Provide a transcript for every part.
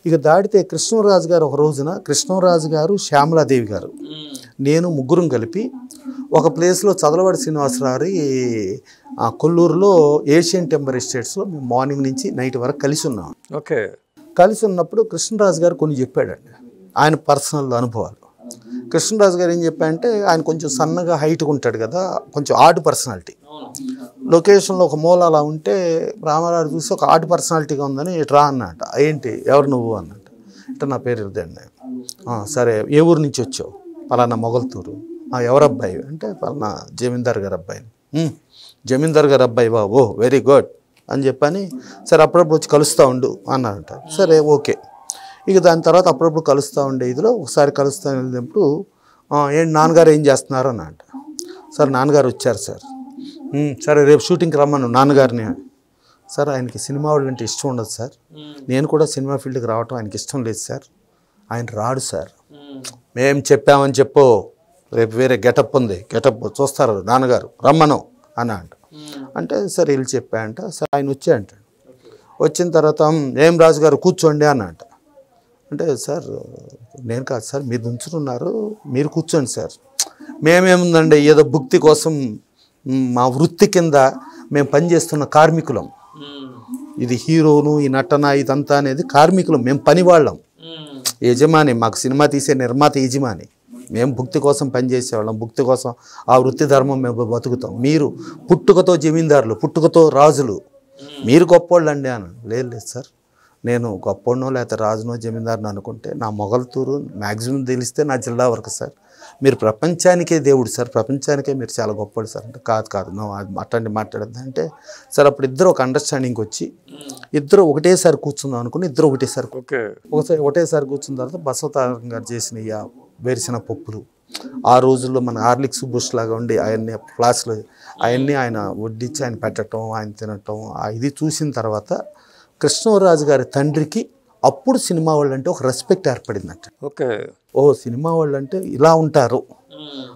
ఇక దాటితే కృష్ణరాజు గారు ఒక రోజున కృష్ణరాజు గారు శ్యామలాదేవి గారు నేను ముగ్గురం కలిపి ఒక ప్లేస్లో చదలవాడి శ్రీనివాసరావు కొల్లూరులో ఏషియన్ టెంబర్ ఎస్టేట్స్లో మేము మార్నింగ్ నుంచి నైట్ వరకు కలిసి ఉన్నాం. ఓకే. కలిసి ఉన్నప్పుడు కృష్ణరాజు గారు కొన్ని చెప్పాడండి ఆయన పర్సనల్ అనుభవాలు. కృష్ణరాజు గారు ఏం చెప్పారంటే ఆయన కొంచెం సన్నగా హైట్గా ఉంటాడు కదా, కొంచెం ఆర్ట్ పర్సనాలిటీ. లొకేషన్లో ఒక మూల అలా ఉంటే రామారావు చూసి ఒక ఆర్ట్ పర్సనాలిటీగా ఉందని రా అన్నట. ఏంటి ఎవరు నువ్వు అన్నట్టు. అంటే నా పేరు ఇదండి. సరే ఏ ఊరు నుంచి వచ్చావు? పలానా మొగల్తూరు. ఎవరబ్బాయి అంటే పలానా జమీందార్ గారు అబ్బాయిని. జమీందార్ గారు అబ్బాయి బాబు వెరీ గుడ్ అని చెప్పని సరే అప్పుడప్పుడు వచ్చి కలుస్తూ ఉండు అన్నారంట. సరే ఓకే. ఇక దాని తర్వాత అప్పుడప్పుడు కలుస్తూ ఉండే ఇదిలో ఒకసారి కలుస్తూ వెళ్ళినప్పుడు ఏంటి నాన్నగారు ఏం చేస్తున్నారు అన్నట. సార్ నాన్నగారు వచ్చారు సార్. సరే రేపు షూటింగ్కి రమ్మను నాన్నగారిని. సార్ ఆయనకి సినిమా వాళ్ళు అంటే ఇష్టం ఉండదు సార్, నేను కూడా సినిమా ఫీల్డ్కి రావటం ఆయనకి ఇష్టం లేదు సార్, ఆయన రాడు సార్. మేం చెప్పామని చెప్పు, రేపు వేరే గెటప్ ఉంది, గెటప్ చూస్తారు నాన్నగారు రమ్మను అన్న అంట. అంటే సరే వీళ్ళు చెప్పా అంట. సరే ఆయన వచ్చా అంటాడు. వచ్చిన తర్వాత ఏం రాజుగారు కూర్చోండి అన్న అంట. అంటే సార్ నేను కాదు సార్, మీరు నుంచున్నారు, మీరు కూర్చోండి సార్. మేమేముందండి ఏదో భుక్తి కోసం మా వృత్తి కింద మేము పనిచేస్తున్న కార్మికులం. ఇది హీరోను ఈ నటన ఇదంతా అనేది కార్మికులం, మేము పనివాళ్ళం. యజమాని మాకు సినిమా తీసే నిర్మాత యజమాని, మేము భుక్తి కోసం పనిచేసేవాళ్ళం, భుక్తి కోసం ఆ వృత్తి ధర్మం మేము బతుకుతాం. మీరు పుట్టుకతో జమీందారులు, పుట్టుకతో రాజులు, మీరు గొప్పోళ్ళు అండి అని. లేదు సార్, నేను గొప్పోడినో లేకపోతే రాజునో జమీందారునో అనుకుంటే నా మొగల్తూరు మ్యాక్సిమం తెలిస్తే నా జిల్లా వరకు సార్, మీరు ప్రపంచానికే దేవుడు సార్, ప్రపంచానికే మీరు చాలా గొప్పడు సార్ అంటే కాదు నువ్వు అట్లాంటి మాట్లాడద్దు అంటే సార్ అప్పుడు ఇద్దరు ఒక అండర్స్టాండింగ్కి వచ్చి ఇద్దరు ఒకటేసారి కూర్చుందాం అనుకుని ఇద్దరు ఒకటేసారి కూర్చున్న తర్వాత బసవతారం గారు చేసిన వేరుసిన పప్పులు ఆ రోజుల్లో మన హార్లిక్స్ బూస్ట్ లాగా ఉండి ఆయన్ని ఫ్లాస్లో అవన్నీ ఆయన వడ్డించి ఆయన పెట్టడం ఆయన తినటం ఇది చూసిన తర్వాత కృష్ణరాజు గారి తండ్రికి అప్పుడు సినిమా వాళ్ళు అంటే ఒక రెస్పెక్ట్ ఏర్పడిందంట. ఓకే. ఓ సినిమా వాళ్ళు అంటే ఇలా ఉంటారు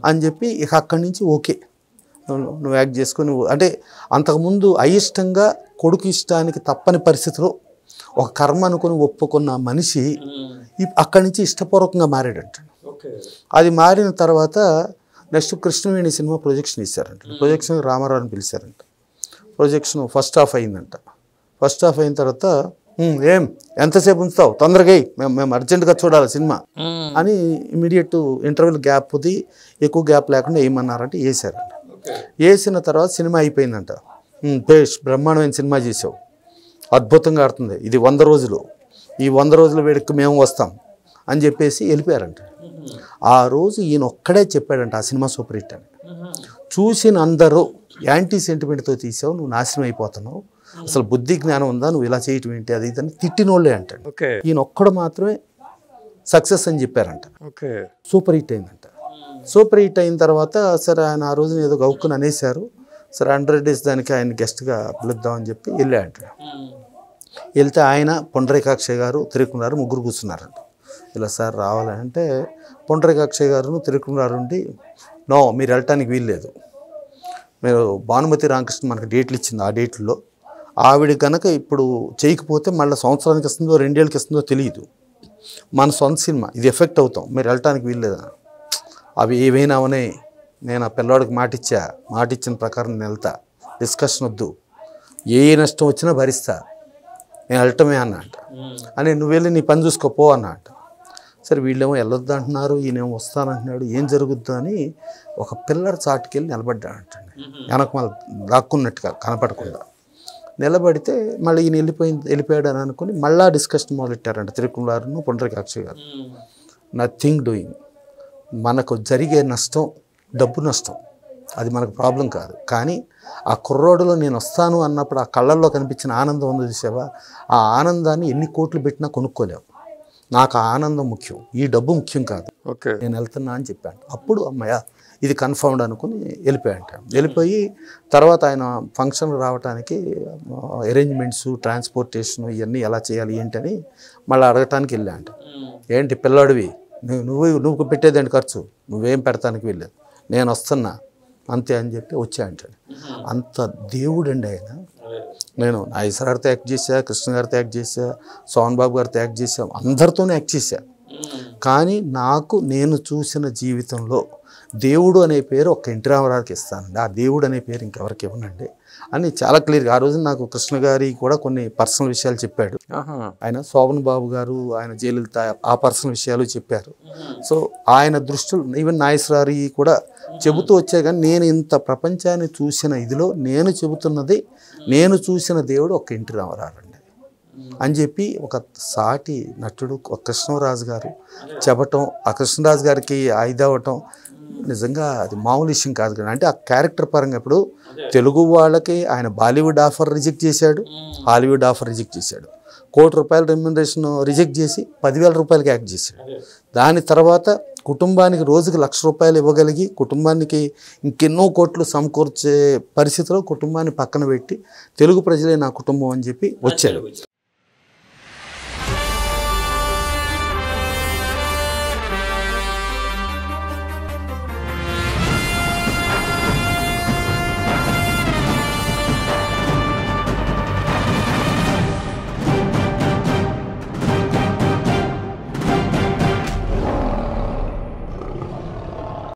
అని చెప్పి ఇక అక్కడి నుంచి ఓకే నువ్వు యాక్ట్ చేసుకొని అంటే అంతకుముందు అయిష్టంగా కొడుకు ఇష్టానికి తప్పని పరిస్థితిలో ఒక కర్మ అనుకుని ఒప్పుకున్న మనిషి అక్కడి నుంచి ఇష్టపూర్వకంగా మారాడంట. అది మారిన తర్వాత నెక్స్ట్ కృష్ణవేణి సినిమా ప్రొజెక్షన్ ఇచ్చారంట. ప్రొజెక్షన్ రామారావుని పిలిచారంట. ప్రొజెక్షన్ ఫస్ట్ హాఫ్ అయిందంట. ఫస్ట్ హాఫ్ అయిన తర్వాత ఏం ఎంతసేపు ఉంచుతావు తొందరగా మేము అర్జెంటుగా చూడాలి సినిమా అని ఇమీడియట్ ఇంటర్వెల్ గ్యాప్ది ఎక్కువ గ్యాప్ లేకుండా వేయమన్నారంటే వేసారంట. వేసిన తర్వాత సినిమా అయిపోయిందంట. పేష్ బ్రహ్మాండమైన సినిమా చేసావు, అద్భుతంగా ఆడుతుంది, ఇది 100 రోజులు, ఈ 100 రోజుల వేడికి మేము వస్తాం అని చెప్పేసి వెళ్ళిపోయారంట. ఆ రోజు ఈయన ఒక్కడే చెప్పాడంట ఆ సినిమా సూపర్ హిట్ అని. చూసిన అందరూ యాంటీ సెంటిమెంట్తో తీసావు, నువ్వు నాశనం అయిపోతున్నావు, అసలు బుద్ధి జ్ఞానం ఉందా, నువ్వు ఇలా చేయటం ఏంటి అది ఇదని తిట్టినోళ్ళే అంటాడు. ఈయన ఒక్కడు మాత్రమే సక్సెస్ అని చెప్పారంట. సూపర్ హిట్ అయిందంట. సూపర్ హిట్ అయిన తర్వాత సరే ఆయన ఆ రోజున ఏదో గౌక్కుని అనేశారు. సరే 100 days దానికి ఆయన గెస్ట్గా పిలుద్దామని చెప్పి వెళ్ళాడంట. వెళ్తే ఆయన పొండరీకాక్షయ్య గారు తిరుక్కున్నారు ముగ్గురు కూర్చున్నారంట. ఇలా సార్ రావాలంటే పొండరీకాక్షయ్య గారు తిరుక్కున్నారు ఉండి నో మీరు వెళ్ళటానికి వీల్లేదు, మీరు భానుమతి రామకృష్ణ మనకు డేట్లు ఇచ్చింది, ఆ డేట్లో ఆవిడ కనుక ఇప్పుడు చేయకపోతే మళ్ళీ సంవత్సరానికి ఇస్తుందో 2 ఏళ్ళకి ఇస్తుందో తెలియదు, మన సొంత సినిమా ఇది ఎఫెక్ట్ అవుతాం, మీరు వెళ్ళటానికి వీల్లేదు. అవి ఏవైనా అవనే నేను ఆ పిల్లవాడికి మాటిచ్చిన ప్రకారం నేను వెళ్తా, డిస్కషన్ వద్దు, ఏ నష్టం వచ్చినా భరిస్తా, నేను వెళ్ళటమే అన్న అంట. అని నువ్వు వెళ్ళి నీ పని చూసుకోపో అన్న అంట. సరే వీళ్ళేమో వెళ్ళొద్దు అంటున్నారు, ఈయనేమో వస్తానంటున్నాడు, ఏం జరుగుద్దు అని ఒక పిల్లర్ చాటుకెళ్ళి నిలబడ్డాడంటండి. వెనక మళ్ళీ దాక్కున్నట్టుగా కనపడకుండా నిలబడితే మళ్ళీ ఈయన వెళ్ళిపోయాడు అని అనుకుని మళ్ళీ డిస్కషన్ మొదలెట్టారంట తిరుక్కులారును పొండరీకాక్షయ్య గారు. నథింగ్ డూయింగ్, మనకు జరిగే నష్టం డబ్బు నష్టం, అది మనకు ప్రాబ్లం కాదు, కానీ ఆ కుర్రోడులో నేను వస్తాను అన్నప్పుడు ఆ కళ్ళల్లో కనిపించిన ఆనందం ఉంది చూసావా, ఆ ఆనందాన్ని ఎన్ని కోట్లు పెట్టినా కొనుక్కోలేవు, నాకు ఆ ఆనందం ముఖ్యం, ఈ డబ్బు ముఖ్యం కాదు, నేను వెళ్తున్నా అని చెప్పాను. అప్పుడు అమ్మయ్య ఇది కన్ఫర్మ్డ్ అనుకుని వెళ్ళిపోయాట. వెళ్ళిపోయి తర్వాత ఆయన ఫంక్షన్ రావడానికి అరేంజ్మెంట్స్ ట్రాన్స్పోర్టేషన్ ఇవన్నీ ఎలా చేయాలి ఏంటని మళ్ళీ అడగటానికి వెళ్ళాంట. ఏంటి పిల్లాడివి నువ్వు పెట్టేదండి ఖర్చు, నువ్వేం పెడతానికి వెళ్ళలేదు, నేను వస్తున్నా అంతే అని చెప్పి వచ్చా అంటాడు. అంత దేవుడు అండి ఆయన. నేను నాగేశ్వర గారితో యాక్ట్ చేశా, కృష్ణ గారితో యాక్ట్ చేశా, సోహన్ బాబు గారితో యాక్ట్ చేశా, అందరితోనే యాక్ట్ చేశా. కానీ నాకు నేను చూసిన జీవితంలో దేవుడు అనే పేరు ఒక ఎన్టీ రామారావుకి ఇస్తానండి, ఆ దేవుడు అనే పేరు ఇంకెవరికి ఇవ్వనండి అని చాలా క్లియర్గా ఆ రోజు నాకు కృష్ణ గారి కూడా కొన్ని పర్సనల్ విషయాలు చెప్పాడు. ఆయన శోభన్ బాబు గారు, ఆయన జయలలిత ఆ పర్సనల్ విషయాలు చెప్పారు. సో ఆయన దృష్టిలో ఈవెన్ నాగేశ్వరి కూడా చెబుతూ వచ్చాయి. కానీ నేను ఇంత ప్రపంచాన్ని చూసిన ఇదిలో నేను చెబుతున్నది, నేను చూసిన దేవుడు ఒక ఎన్టీ రామారావు అండి అని చెప్పి ఒక సాటి నటుడు కృష్ణరాజు గారు చెప్పటం, ఆ కృష్ణరాజు గారికి ఇదవ్వటం నిజంగా అది మామూలు విషయం కాదు కదా. అంటే ఆ క్యారెక్టర్ పరంగా ఇప్పుడు తెలుగు వాళ్ళకి ఆయన బాలీవుడ్ ఆఫర్ రిజెక్ట్ చేశాడు, హాలీవుడ్ ఆఫర్ రిజెక్ట్ చేశాడు, ₹1 కోటి రెమ్యునరేషన్ రిజెక్ట్ చేసి ₹10,000 యాక్ట్ చేశాడు. దాని తర్వాత కుటుంబానికి రోజుకి ₹1,00,000 ఇవ్వగలిగి కుటుంబానికి ఇంకెన్నో కోట్లు సమకూర్చే పరిస్థితిలో కుటుంబాన్ని పక్కన పెట్టి తెలుగు ప్రజలే నా కుటుంబం అని చెప్పి వచ్చాడు.